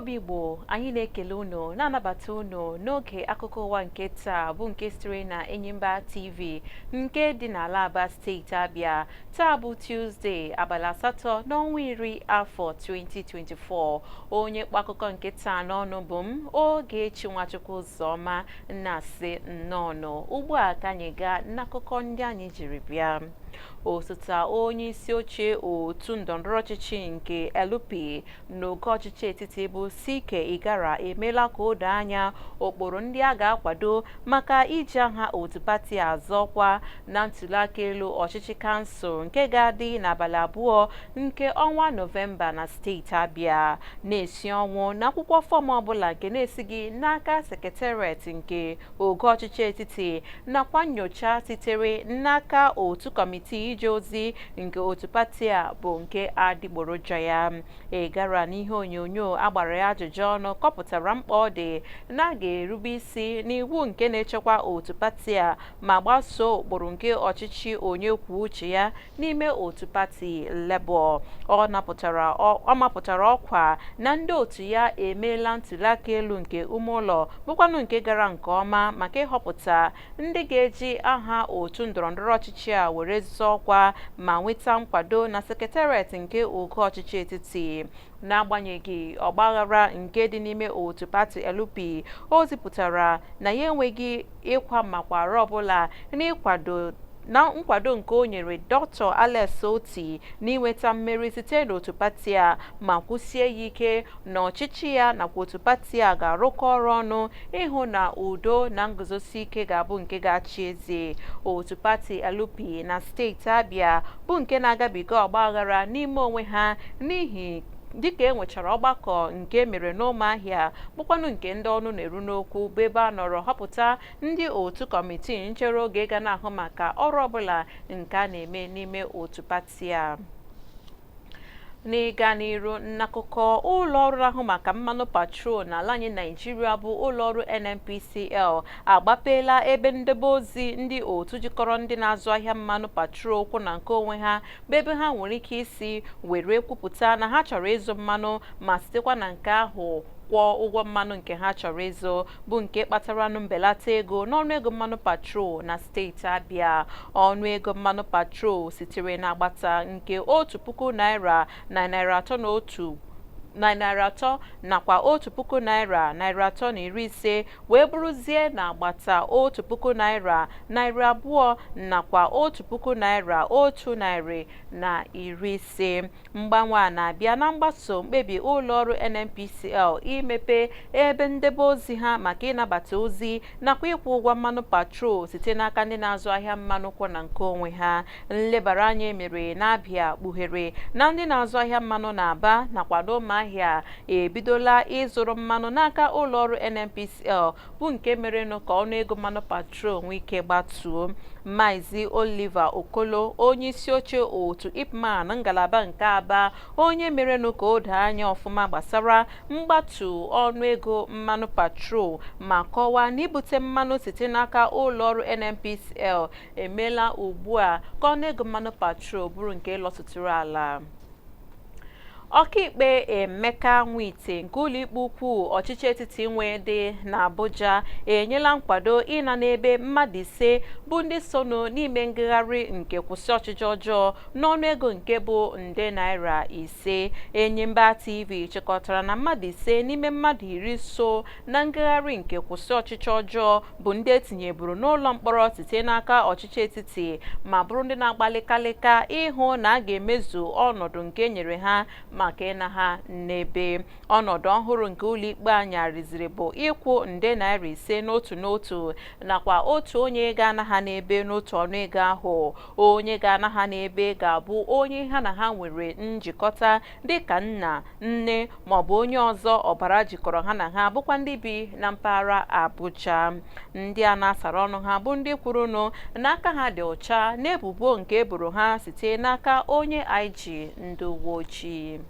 Igbo Igbo anyị na-ekele unu na-anabata unu n'oge akụkọ ụwa nke taa bụ nke sitere na Enyimba TV nke dị n'ala Aba steeti Abia. Taa bụ Tuesday abalị 8 n'ọnwa iri afọ 2024. Onye kpọ akụkọ nke taa n'ọnụ bụ m Ogechi Nwachukwu Ụzọma na-asị nnọọ. Ugbu a ka anyị gaa n'akụkọ ndị anyị jiri bịa. Osote onye isi oche otu ndọrọndọrọ ọchịchị nke LP n'oge ọchịchị etiti bụ Sike Igara emeela ka o doo anya ụkpụrụ ndị a ga-akwado maka iji aha otu pati azọkwa na ntụliaka elu ọchịchị kansụl nke ga-adị n'abalị 2 nke ọnwa Nọvemba na steeti Abia, na-esi ọnwụ n'akwụkwọ fọm ọbụla nke na-esighị n'aka sekretariat nke oge ọchịchị etiti nakwa nyocha sitere n'aka otu kọmitii ije ozi nke otu pati a bụ nke adịgboroja ya. Igara n'ihe onyonyo agbara ya ajụjụ ọnụ kọpụtara mkpa ọ dị na a ga-erube isi n'iwu nke na-echekwa otu pati a ma gbasoo ụkpụrụ nke ọchịchị onye kwuo uche ya n'ime otu pati Labour. Ọ mapụtara ọkwa na ndị otu ya emeela ntụliaka elu nke ume ụlọ bụkwanụ nke gara nke ọma maka ịhọpụta ndị ga-eji aha otu ndọrọndọrọ ọchịchị a were zọọ ọkwa ma nweta nkwado na sekretariat nke oge ọchịchị etiti. N'agbanyeghị ọgbaghara nke dị n'ime otu pati LP, o zipụtara na ya enweghị ịkwa makwara ọbụla na nkwado nke o nyere Dr. Alex Otti n'inweta mmeri site n'otu pati a ma kwụsie ya ike na ọchịchị ya nakwa otu pati a ga-arụkọ ọrụ ọnụ ịhụ na udo na nguzosi ike ga-abụ nke ga-achị eze. Otu pati LP na steeti Abia bụ nke na-agabiga ọgbaghara n'ime onwe ha n'ihi dịka enwechara ọgbakọ nke mere n'Ụmụahịa bụkwanụ nke ndị ọnụ na-eru n'okwu bụ ebe a nọrọ họpụta ndị otu kọmitii nchere oge ga na-ahụ maka ọrụ ọbụla nke a na-eme n'ime otu pati a. N'ịga n'iru n'akụkọ ụlọọrụ ahụ maka mmanụ patrol n'ala anyị Naịjirịa bụ ụlọọrụ NNPCL agbapeela ebe ndebe ozi ndị otu jikọrọ ndị na-azụ ahịa mmanụ patrol kwụ na nke onwe ha bụ ebe ha nwere ike isi were kwupụta na ha chọrọ ịzụ mmanụ ma sitekwa na nke ahụ kwụọ ụgwọ mmanụ nke ha chọrọ ịzụ, bụ nke kpatara mbelata ego n'ọnụego mmanụ patrol na steeti Abia. Ọnụego mmanụ patrol sitere n'agbata nke 1,000 naira na naira 301 na naira 3 nakwa 1,000 naira naira 350 wee bụrụzie na agbata 1,000 naira naira 2 nakwa 1,000 naira 150. Mgbanwe a na-abịa na mgbaso mkpebi ụlọọrụ NNPCL imepe ebe ndebe ozi ha maka ịnabata ozi nakwa ịkwụ ụgwọ mmanụ patrol site n'aka ndị na-azụ ahịa mmanụ kwụ na nke onwe ha. Nlebara anya emere n'Abia kpughere na ndị na-azụ ahịa mmanụ n'Aba nakwa n'Ụmụahịa ebidola ịzụrụ mmanụ n'aka ụlọọrụ NNPCL bụ nke merenụ ka ọnụego mmanụ patrol nwee ike gbatuo. Maazị Oliver Okolo, onye isi oche otu IPMAN ngalaba nke Aba, onye merenụ ka o doo anya ọfụma gbasara mgbatu ọnụego mmanụ patrol ma kọwaa na ibute mmanụ site n'aka ụlọọrụ NNPCL emeela ugbu a ka ọnụego mmanụ patrol bụrụ nke lọtụtụrụ ala. Ọkaikpe Emeka Nwite nke ụlọikpe ukwu ọchịchị etiti nwe dị n'Abuja enyela nkwado ịna n'ebe mmadụ 5 bụ ndị sonụ n'ime ngagharị nke kwụsị ọchịchị ọjọọ n'ọnụego nke bụ nde naira 5. Enyimba TV chịkọtara na mmadụ 5 n'ime mmadụ 10 so na ngagharị nke kwụsị ọchịchị ọjọọ bụ ndị etinyeburu n'ụlọ mkpọrọ site n'aka ọchịchị etiti ma bụrụ ndị na-agbalịkalịka ịhụ na a ga-emezu ọnọdụ nke nyere ha maka ịna ha n'ebe. Ọnọdụ ọhụrụ nke ụlọikpe anya rịziri bụ ịkwụ nde naira 5 n'otu n'otu nakwa otu onye ga-ana ha n'ebe n'otu ọnụego ahụ. Onye ga-ana ha n'ebe ga-abụ onye ha na ha nwere njikọta dịka nna, nne maọbụ onye ọzọ ọbara jikọrọ ha na ha bụkwa ndị bi na mpaghara Abuja. Ndị a na-asara ọnụ ha bụ ndị kwurunụ n'aka ha dị ọcha n'ebubo nke eboro ha site n'aka onye IG ndị uwe ojii.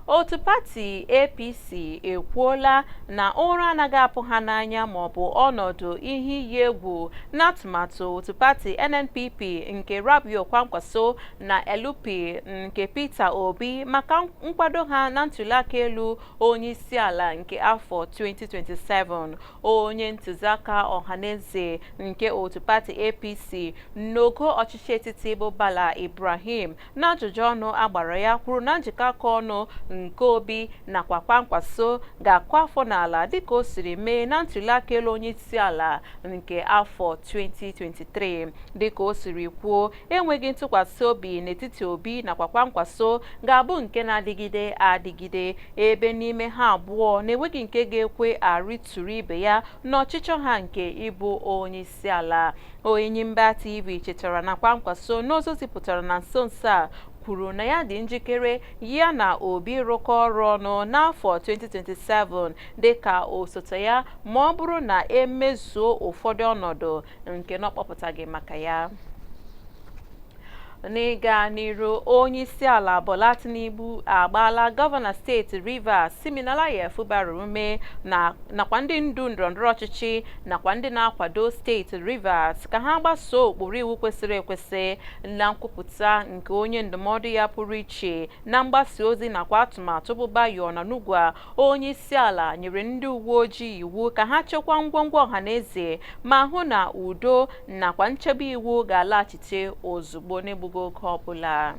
otu pati APC ekwuola na ụra anaghị apụ ha n'anya maọbụ ọnọdụ ihe iyi egwu n'atụmatụ otu pati NNPP nke Rabiu Kwankwaso na LP nke Peter Obi maka nkwado ha na ntụliaka elu onyeisiala nke afọ 2027. Onye ntụziaka ọhaneze nke otu pati APC n'ogo ọchịchị etiti bụ Bala Ibrahim na ajụjụ ọnụ agbara ya kwuru na njikọ aka ọnụ nke Obi nakwa Kwankwaso ga-akwa afọ n'ala dịka o siri mee na ntụliaka elu onyeisiala nke afọ 2023. Dịka o siri kwuo, enweghị ntụkwasị obi n'etiti Obi nakwa Kwankwaso ga-abụ nke na-adịgide adịgide, ebe n'ime ha abụọ na-enweghị nke ga-ekwe arịtụrụ ibe ya n'ọchịchọ ha nke ịbụ onyeisiala. Enyimba TV chetara na Kwankwaso n'ozi zipụtara na nso nso a kwuru na ya dị njikere ya na Obi rụkọ ọrụ ọnụ n'afọ 2027 dịka osote ya ma ọ bụrụ na emezuo ụfọdụ ọnọdụ nke na ọ kpọpụtaghị maka ya. N'ịga n'iru, onyeisiala Bola Tinubu agbaala gọvanọ steeti Rivers Siminalayi Fubara ume nakwa ndị ndu ndọrọndọrọ ọchịchị nakwa ndị na-akwado steeti Rivers ka ha gbasoo ụkpụrụ iwu kwesịrị ekwesị na nkwupụta nke onye ndụmọdụ ya pụrụ iche na mgbasa ozi nakwa atụmatụ bụ Bayo Onanuga. Onyeisiala nyere ndị uwe ojii iwu ka ha chekwaa ngwongwo ọhaneze ma hụ na udo nakwa nchebe iwu ga-alaghachite ozugbo n'egbughị oge ọbụla.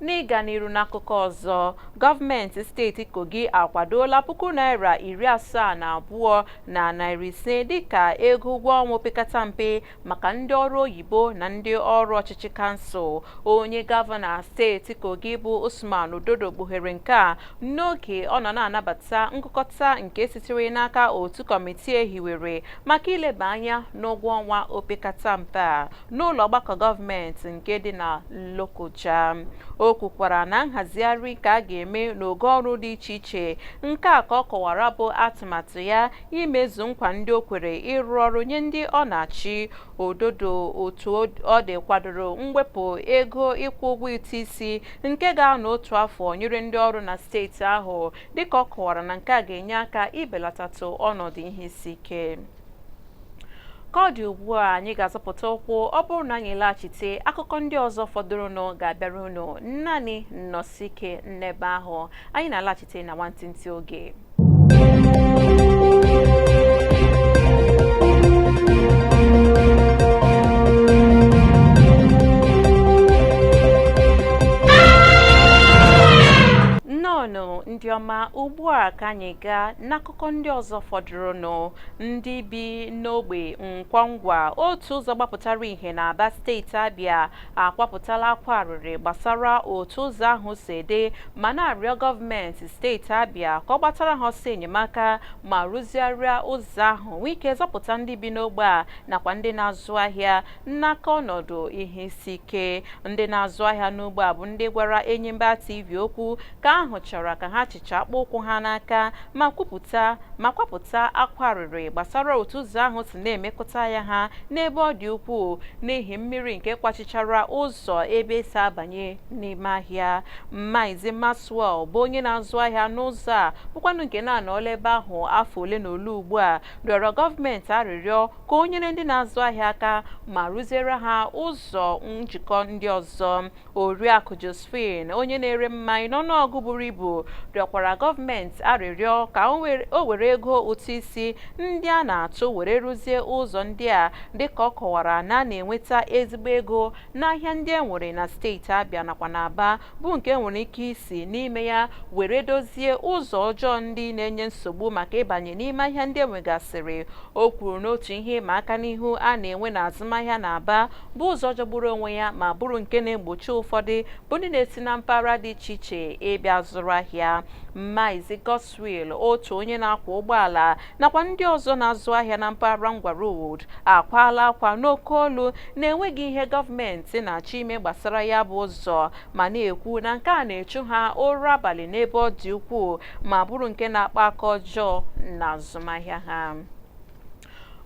N'ịga n'iru n'akụkọ ọzọ, gọọmenti steeti Kogi akwadola N72,500 dịka ego ụgwọ ọnwa opekata mpe maka ndị ọrụ oyibo na ndị ọrụ ọchịchị kansụl. Onye gọvanọ steeti Kogi bụ Usman Ododo kpughere nke a n'oge ọ nọ na-anabata nkụkọta nke sitere n'aka otu kọmitii ehiwere maka ileba anya n'ụgwọ ọnwa opekata mpe a n'ụlọ ọgbakọ gọọmenti nke dị na Lokoja. O kwukwara na nhazigharị ka a ga-eme n'ogo ọrụ dị iche iche, nke a ka ọ kọwara bụ atụmatụ ya imezu nkwa ndị o kwere ịrụ ọrụ nye ndị ọ na-achị. Ododo otu ọ dị kwadoro mwepụ ego ịkwụ ụgwọ ụtụ isi nke ga-anọ otu afọ nyere ndị ọrụ na steeti ahụ, dịka ọ kọwara na nke a ga-enye aka ibelatatụ ọnọdụ ihe isi ike. Ka ọ dị ugbu a, anyị ga-azọpụta ụkwụ ọ bụrụ na anyị laghachite akụkọ ndị ọzọ fọdụrụnụ ga-abịara unu naanị nnọsi ike n'ebe ahụ. Anyị na-alaghachite na nwantịntị oge. Nnọọ ndị ọma, ugbu a ka anyị gaa n'akụkọ ndị ọzọ fọdụrụnụ. Ndị bi n'ogbe Nkwangwa, otu ụzọ gbapụtara ihe na Aba steeti Abia, akwapụtala akwa arịrị gbasara otu ụzọ ahụ si dị ma na-arịọ gọọmenti steeti Abia ka ọ gbatara ha ọsọ enyemaka ma rụzigharịa ụzọ ahụ nwee ike zọpụta ndị bi n'ogbe a nakwa ndị na-azụ ahịa n'aka ọnọdụ ihe isi ike. Ndị na-azụ ahịa n'ogbe a bụ ndị gwara Enyimba TV okwu ka ahụ chọrọ ka ha chịcha akpụ ụkwụ ha n'aka ma kwapụta akwa arịrị gbasara otu ụzọ ahụ si na-emekọta ya ha n'ebe ọ dị ukwuu n'ihi mmiri nke kwachichara ụzọ ebe esi abanye n'ime ahịa. Maazị Maxwell bụ onye na-azụ ahịa n'ụzọ a bụkwanụ nke na-anọla ebe ahụ afọ ole na ole ugbu a rịọrọ gọọmenti arịrịọ ka o nyere ndị na-azụ ahịa aka ma rụziere ha ụzọ njikọ ndị ọzọ. Oriakụ Josephine, onye na-ere mmanya n'ọnụọgụ buru ibu, rịọkwara gọọmenti arịrịọ ka o were ego ụtụ isi ndị a na-atụ were rụzie ụzọ ndị a, dịka ọ kọwara na a na-enweta ezigbo ego n'ahịa ndị e nwere na steeti Abia nakwa n'Aba bụ nke nwere ike isi n'ime ya were dozie ụzọ ọjọọ ndị na-enye nsogbu maka ịbanye n'ime ahịa ndị enwegasịrị. O kwuru n'otu ihe ịma aka n'ihu a na-enwe na azụmahịa n'Aba bụ ụzọ jọgburu onwe ya ma bụrụ nke na-egbochi ụfọdụ bụ ndị na-esi na mpaghara dị iche iche ịbịa zụrụ ahịa. Maazị Godswill, otu onye na-akwọ ụgbọala nakwa ndị ọzọ na-azụ ahịa na mpaghara Ngwa Road, akwaala akwa n'oke olu na-enweghị ihe gọọmenti na-achọ ime gbasara ya bụ ụzọ ma na-ekwu na nke a na-echu ha ụra abalị n'ebe ọ dị ukwuu ma bụrụ nke na-akpa aka ọjọọ na azụmahịa ha.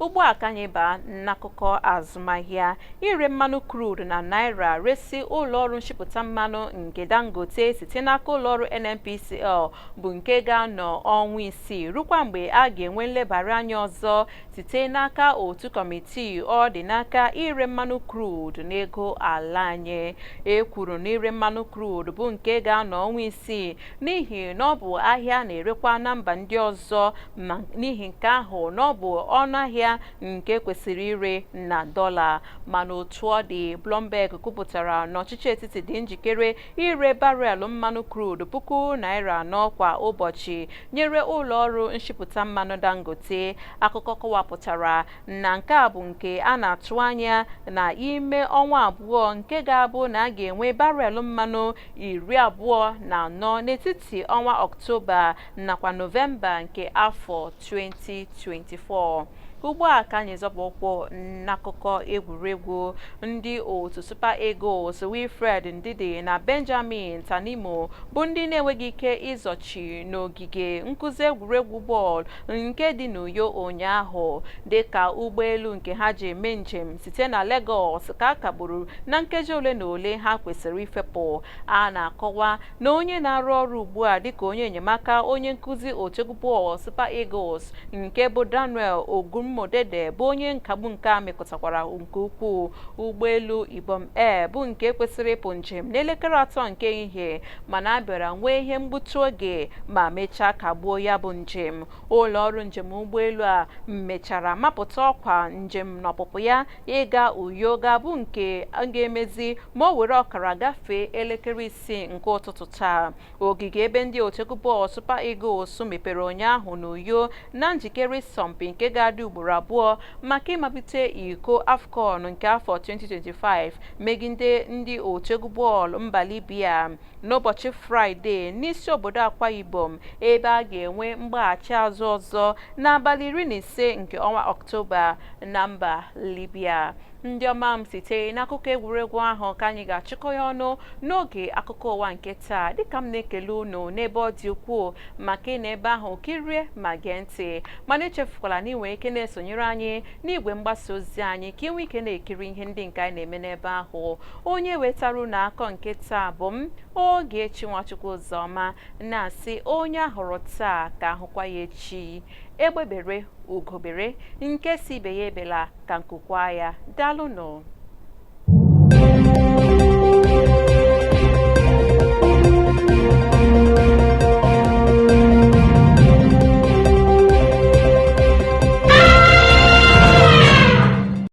ugbu a ka anyị baa n'akụkọ azụmahịa. Ire mmanụ crude na naira resi ụlọọrụ nchịpụta mmanụ nke Dangote site n'aka ụlọọrụ NNPCL bụ nke ga-anọ ọnwa isii rukwa mgbe a ga-enwe nlebara anya ọzọ site n'aka otu kọmitii ọ dị n'aka ire mmanụ crude n'ego ala anyị. E kwuru na ire mmanụ crude bụ nke ga-anọ ọnwa isii n'ihi na ọ bụ ahịa na-erekwa na mba ndị ọzọ, ma n'ihi nke ahụ na ọ bụ ọnụ ahịa nke kwesịrị ire na dọla. Mana otu ọ dị, Bloomberg kwupụtara na ọchịchị etiti dị njikere ire barel mmanụ crude 1,000 naira kwa ụbọchị nyere ụlọọrụ nchịpụta mmanụ Dangote. Akụkọ kọwapụtara na nke a bụ nke a na-atụ anya na ime ọnwa abụọ, nke ga-abụ na a ga-enwe barel mmanụ 24 n'etiti ọnwa Ọktoba nakwa Nọvemba nke afọ 2024. Ugbu a ka anyị zọpụ ụkwụ n'akụkọ egwuregwu. Ndị otu Super Eagles Wilfred Ndidi na Benjamin Tanimo bụ ndị na-enweghị ike ịzọchi n'ogige nkụzi egwuregwu bọọlụ nke dị n'Uyo ụnyaahụ dịka ụgbọelu nke ha ji eme njem site na Lagos ka a kagburu na nkeji ole na ole ha kwesịrị ifepụ. A na-akọwa na onye na-arụ ọrụ ugbu a dịka onye enyemaka onye nkụzi otu egwu bọọlụ Super Eagles nke bụ Daniel Ogunmodede bụ onye nkagbu nke a mekọtakwara nke ukwuu. Ụgbọelu Ibom Air bụ nke kwesịrị ịpụ njem n'elekere 3 nke ehihie mana a bịara nwee ihe mgbutu oge ma mechaa kagbuo ya bụ njem. Ụlọọrụ njem ụgbọelu a mechara mapụta ọkwa njem n'ọpụpụ ya ịga Uyo ga-abụ nke a ga-emezi ma o were ọkara gafee elekere 6 nke ụtụtụ taa. Ogige ebe ndị otu egwu bọọlụ Super Eagles mepere ụnyaahụ n'Uyo na njikere ịsọmpi nke ga-adị ugboro abụọ maka ịmalite iko AFCON nke afọ 2025 megide ndị otu egwu bọọlụ mba Libya n'ụbọchị Fraịde n'isi obodo Akwa Ibom, ebe a ga-enwe mgbaghachi azụ ọzọ n'abalị 15 nke ọnwa Ọktoba na mba Libya. Ndị ọma m, site n'akụkọ egwuregwu ahụ ka anyị ga-achịkọ ya ọnụ n'oge akụkọ ụwa nke taa, dịka m na-ekele unu n'ebe ọ dị ukwuu maka ị na ebe ahụ kirie ma gee ntị. Mana echefukwala na ị nwere ike na-esonyere anyị n'igwe mgbasa ozi anyị ka ị nwee ike na-ekiri ihe ndị nke anyị na-eme n'ebe ahụ. Onye wetara unu akọ nke taa bụ m Ogechi Nwachukwu Ụzọma, na-asị onye ahụrụ taa ka ahụkwa ya echi. Egbebere ugobere nke si ibe ya ebela ka nkukwa ya. Daalụnụ.